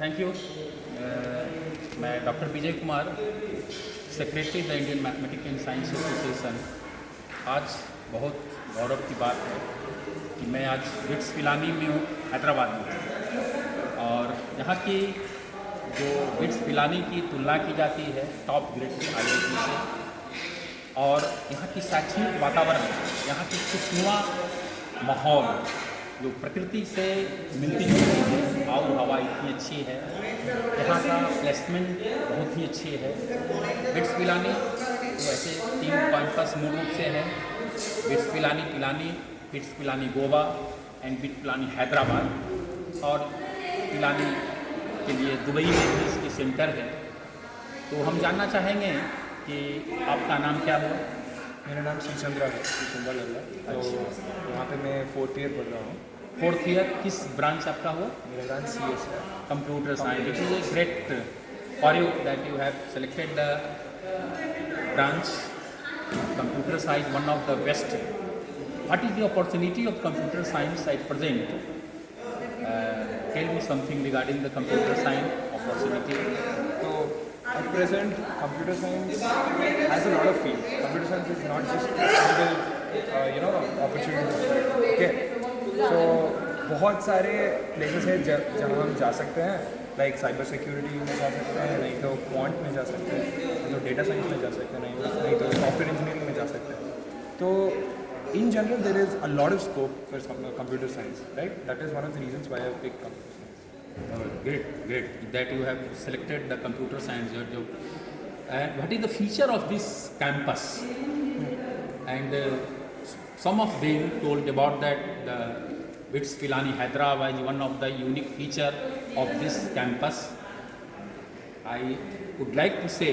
Thank you. मैं doctor Vijay Kumar, secretary the Indian mathematics and science association. आज बहुत गौरव की बात है कि मैं आज बिट्स पिलानी में हूँ, हैदराबाद में। और यहाँ की जो बिट्स पिलानी की तुलना की जाती है टॉप ग्रेड की IIT से, और यहाँ की शैक्षणिक वातावरण, यहाँ की खुशनुमा माहौल जो प्रकृति से मिलती जुलती है, आबो हवा इतनी अच्छी है, यहाँ का प्लेसमेंट बहुत ही अच्छी है। बिट्स पिलानी तो ऐसे 3 कैंपस मूल रूप से है, bits Pilani Pilani, bits Pilani Goa and bits Pilani Hyderabad, और पिलानी के लिए दुबई में भी इसकी सेंटर है। तो हम जानना चाहेंगे कि आपका नाम क्या हुआ? मेरा नाम श्रीचंद्रा है, श्रीचंद्रा लल्ला। तो यहाँ पे मैं 4th ईयर पढ़ रहा हूँ। 4th ईयर, किस ब्रांच आपका हुआ? मेरा ब्रांच CS है, computer science. It is a great for you that you have selected the branch computer science, one of the best. What is the opportunity of computer science at present? Tell me something regarding the computer science opportunity. तो at present computer science has a lot of fields. Computer science is not just a single opportunity. Okay, so बहुत सारे places है जहाँ हम जा सकते हैं, like cyber security में जा सकते हैं, नहीं तो क्वांट में जा सकते हैं, नहीं तो डेटा साइंस में जा सकते हैं, नहीं तो सॉफ्टवेयर इंजीनियरिंग में जा सकते हैं। तो in general there is a lot of scope for computer science, right? That is one of the reasons why I have picked computer science. Great that you have selected the computer science job. And what is the feature of this campus? And some of them told about that the BITS Pilani Hyderabad is one of the unique feature of this campus. I would like to say,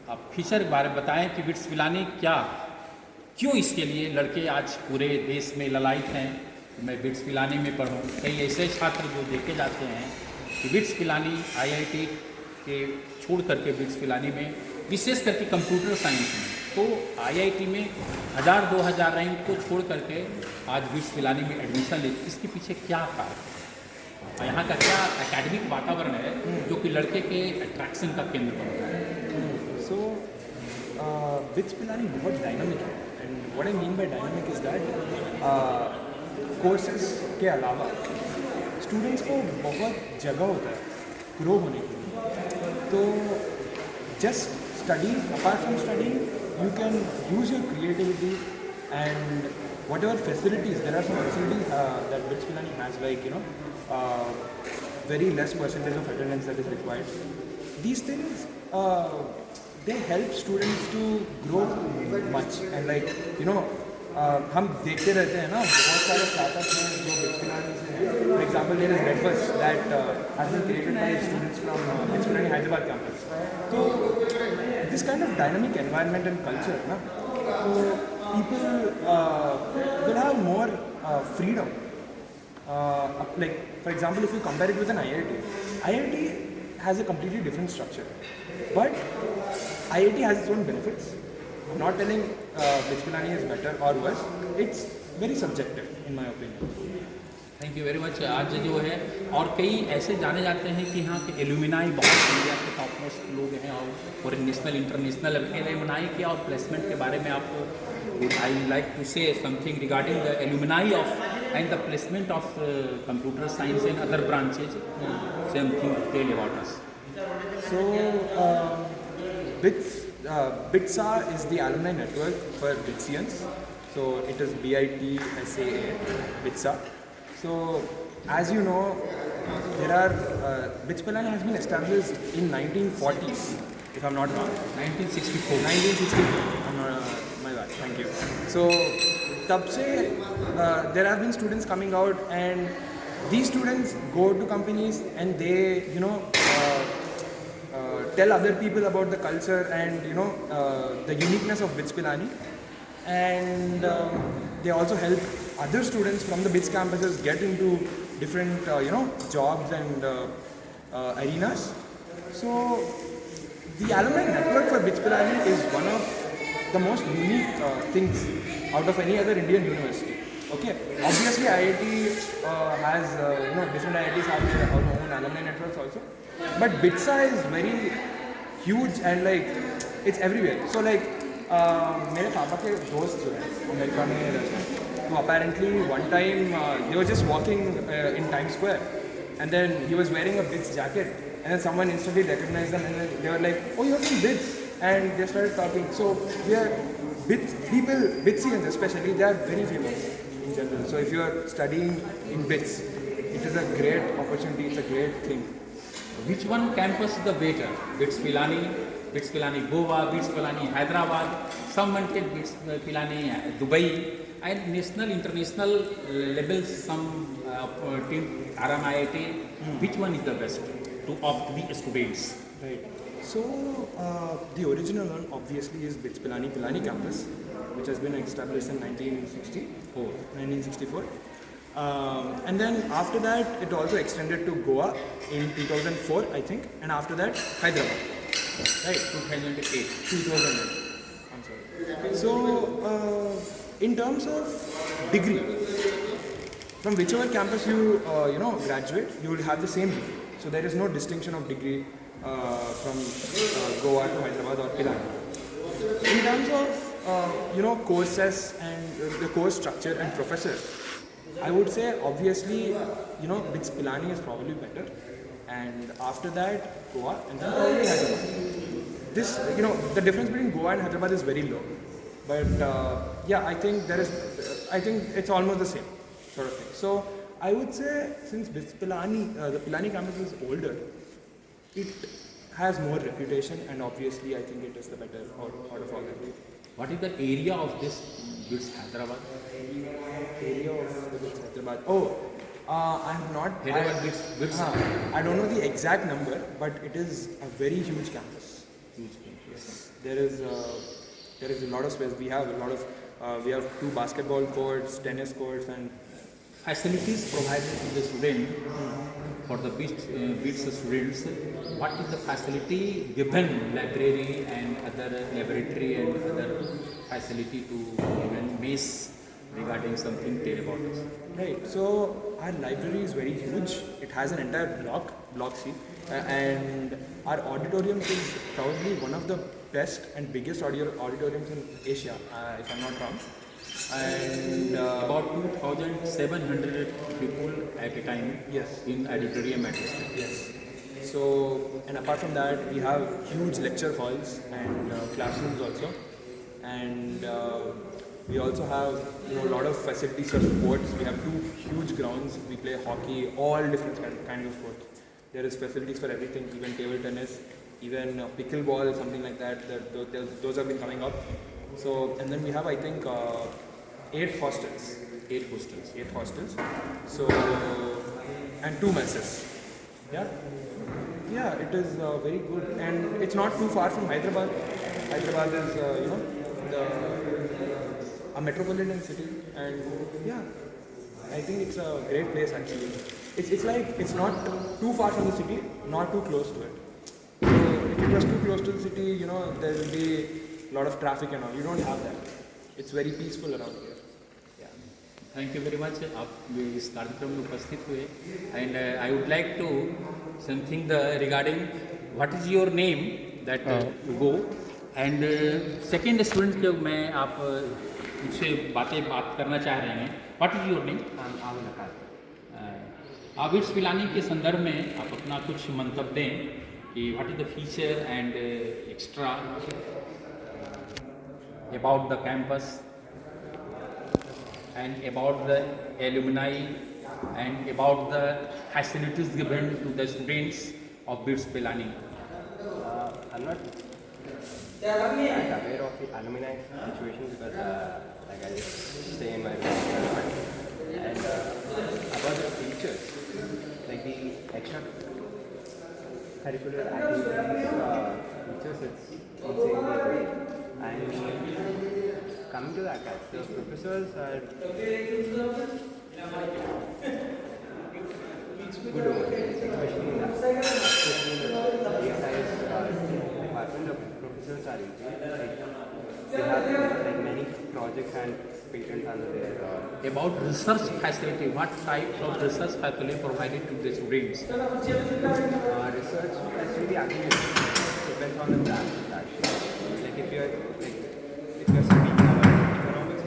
आप feature के बारे में बताएं कि bits Pilani क्यों इसके लिए लड़के आज पूरे देश में ललायित हैं। मैं बिट्स पिलानी में पढ़ूं, कई ऐसे छात्र जो देखे जाते हैं कि बिट्स पिलानी IIT के छोड़ करके बिट्स पिलानी में, विशेष करके कंप्यूटर साइंस में, तो IIT में 1000-2000 रैंक को छोड़ करके आज बिट्स पिलानी में एडमिशन ले। इसके पीछे क्या कारण है? यहाँ का क्या एकेडमिक वातावरण है जो कि लड़के के अट्रैक्शन का केंद्र बनता है? सो बिट्स पिलानी बहुत डायनामिक है, and what I mean by dynamic is that courses के अलावा स्टूडेंट्स को बहुत जगह होता है ग्रो होने के लिए। तो just study, apart from study you can use your creativity and whatever facilities, there are some facilities that BITS Pilani has, like very less percentage of attendance that is required. These things they help students to grow much, and हम देखते रहते हैं ना, बहुत सारे startups हैं जो BITS Pilani से हैं। For example there is redBus that has been created by students from BITS Pilani Hyderabad campus. तो this kind of dynamic environment and culture, so people will have more freedom. Like for example, if you compare it with an IIT has a completely different structure, but IIT has its own benefits. I'm not telling BITS Pilani is better or worse. It's very subjective in my opinion. Thank you very much. आज जो है, और कई ऐसे जाने जाते हैं कि यहाँ के एल्यूमिनाई बहुत इंडिया के टॉप मोस्ट लोग हैं, और पूरे नेशनल इंटरनेशनल एल्यूमिनाई के और प्लेसमेंट के बारे में आपको I like to say something regarding the alumni of and the placement of computer science and other branches, something tell about us. So BITSA is the alumni network for BITSians. So it is BITSAA, BITSA. So, as you know, there are BITS Pilani has been established in 1940s, if I'm not wrong. 1964. 1964. I'm not, my bad. Thank you. So, तब से there have been students coming out, and these students go to companies and they, tell other people about the culture and the uniqueness of BITS Pilani, and they also help other students from the BITS campuses get into different jobs and arenas. So the alumni network for BITS Pilani is one of the most unique things out of any other Indian university. Okay, obviously IIT has different IITs have their own in alumni networks also. But BITSA is very huge and like it's everywhere. So like मेरे पापा के दोस्त जो है America में रहते हैं, तो apparently one time they were just walking in Times Square, and then he was wearing a BITS jacket, and then someone instantly recognized them, and then they were like, oh, you're from BITS, and they started talking. So we are BITS people, BITSians especially, they are very famous in general. So if you are studying in BITS, it is a great opportunity, it's a great thing. Which one campus is the better? BITS Pilani Goa, BITS Pilani Hyderabad, some wanted BITS Pilani Dubai, and national, international levels, some team Aram IIT. Which one is the best to opt the students? Right. So the original one obviously is BITS Pilani campus, which has been established in 1964. And then after that, it also extended to Goa in 2004, I think, and after that, Hyderabad. Right, 2008. 2008. I'm sorry. So, in terms of degree, from whichever campus you graduate, you will have the same degree. So there is no distinction of degree from Goa to Hyderabad or Pilani. In terms of courses and the course structure and professors, I would say obviously BITS Pilani is probably better, and after that Goa, and then probably Hyderabad. This the difference between Goa and Hyderabad is very low, but I think it's almost the same sort of thing. So I would say since BITS Pilani, the Pilani campus is older, it has more reputation, and obviously I think it is the better out of all of them. What is the area of this BITS Hyderabad? Area of the BITS Hyderabad. I have not. Hyderabad BITS. I don't know the exact number, but it is a very huge campus. Huge campus. There is a lot of space. We have a lot of. We have 2 basketball courts, tennis courts, and Facilities provided to the student for the BITS students. What is the facility given? Library and other laboratory and other facility to even mess regarding something tell about us. right. So our library is very huge. It has an entire block C, and our auditorium is probably one of the best and biggest auditoriums in Asia, if I'm not wrong. And About 2,700 people at a time. Yes. In auditorium at this. Yes. So, and apart from that, we have huge lecture halls and classrooms also, and we also have a lot of facilities for sports. We have 2 huge grounds. We play hockey, all different kinds of sports. There is facilities for everything, even table tennis, even pickleball, something like that. Those have been coming up. So, and then we have, I think, 8 hostels. 8 hostels. 8 hostels. So, and 2 messes. Yeah. Yeah, it is very good, and it's not too far from Hyderabad. Hyderabad is, a metropolitan city, and yeah, I think it's a great place actually. It's like it's not too far from the city, not too close to it. So if it was too close to the city, there will be a lot of traffic and all. You don't have that. It's very peaceful around here. Thank you very much. आप इस कार्यक्रम में उपस्थित हुए, and I would like to something regarding what is your name that to go, and second student जो मैं आप उनसे बात करना चाह रहे हैं. What is your name? आप BITS पिलानी के संदर्भ में आप अपना कुछ मंतव्य दें कि what is the feature and extra about the campus and about the alumni and about the facilities given to the students of BITS Pilani. I'm not aware of the alumni situation because like I just stay in my room. And about the features, like the extra curricular activities, features, it's insanely great. And coming to the academics, the professors are good over there, especially in the data science department. The professors are into it. Like, they have like many projects and patents under their about research facility. What types of research facility provided to the students? Research facility actually depends on the branch actually. Like if you're studying economics,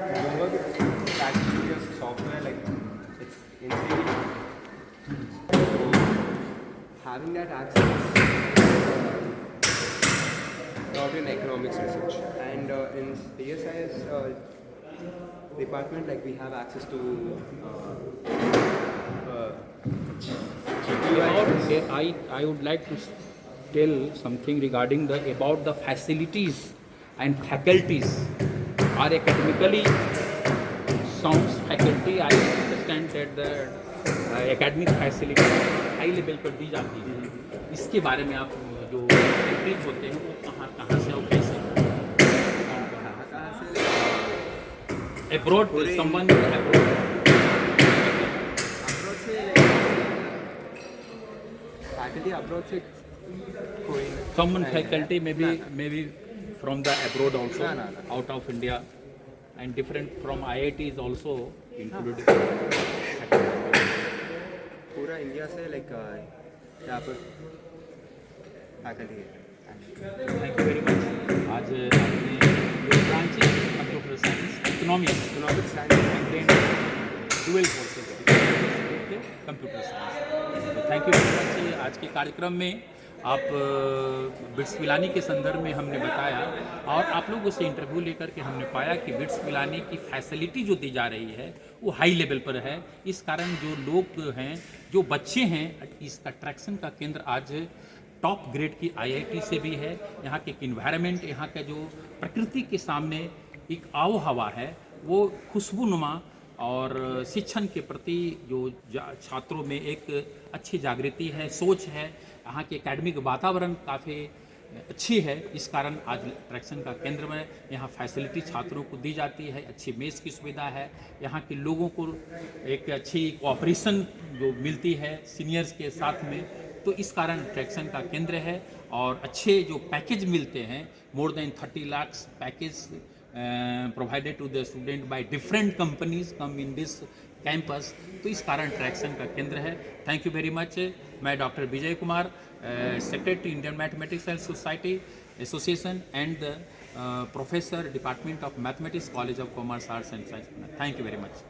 Bloomberg is actually a software, like it's insane. Having that access not in economics research, and in CSIS department, like we have access to I would like to tell something regarding about the facilities and faculties. Are academically sound faculty. I understand that the academic facility high level पर दी जाती है. इसके बारे में आप जो faculties होते हैं वो कहाँ से और कैसे? Abroad, someone abroad. faculty abroad से कोई Someone faculty maybe from the abroad also, No. out of India, and different from IITs also included. पूरा इंडिया से लाइक यहाँ पर फैकल्टी है. Thank you very much. आज आपने your branches computer science, economics economics science and then dual courses computer science. Thank you very much. आज के कार्यक्रम में आप बिट्स पिलानी के संदर्भ में हमने बताया और आप लोगों से इंटरव्यू लेकर के हमने पाया कि बिट्स पिलानी की फैसिलिटी जो दी जा रही है वो हाई लेवल पर है. इस कारण जो लोग हैं, जो बच्चे हैं, इसका अट्रैक्शन का केंद्र आज टॉप ग्रेड की आईआईटी से भी है. यहाँ के इन्वायरमेंट, यहाँ का जो प्रकृति के सामने एक आओ हवा है वो खुशबूनुमा और शिक्षण के प्रति जो छात्रों में एक अच्छी जागृति है, सोच है. यहाँ के एकेडमिक वातावरण काफ़ी अच्छी है. इस कारण आज अट्रैक्शन का केंद्र में यहाँ फैसिलिटी छात्रों को दी जाती है. अच्छी मेस की सुविधा है. यहाँ के लोगों को एक अच्छी कोऑपरेशन जो मिलती है सीनियर्स के साथ में, तो इस कारण अट्रैक्शन का केंद्र है. और अच्छे जो पैकेज मिलते हैं, more than 30 lakh package provided to the student by different companies come in this campus. तो इस कारण अट्रैक्शन का केंद्र है. Thank you very much. मैं doctor Vijay Kumar, secretary Indian mathematics and society association and professor department of mathematics, college of commerce, arts and science. Thank you very much.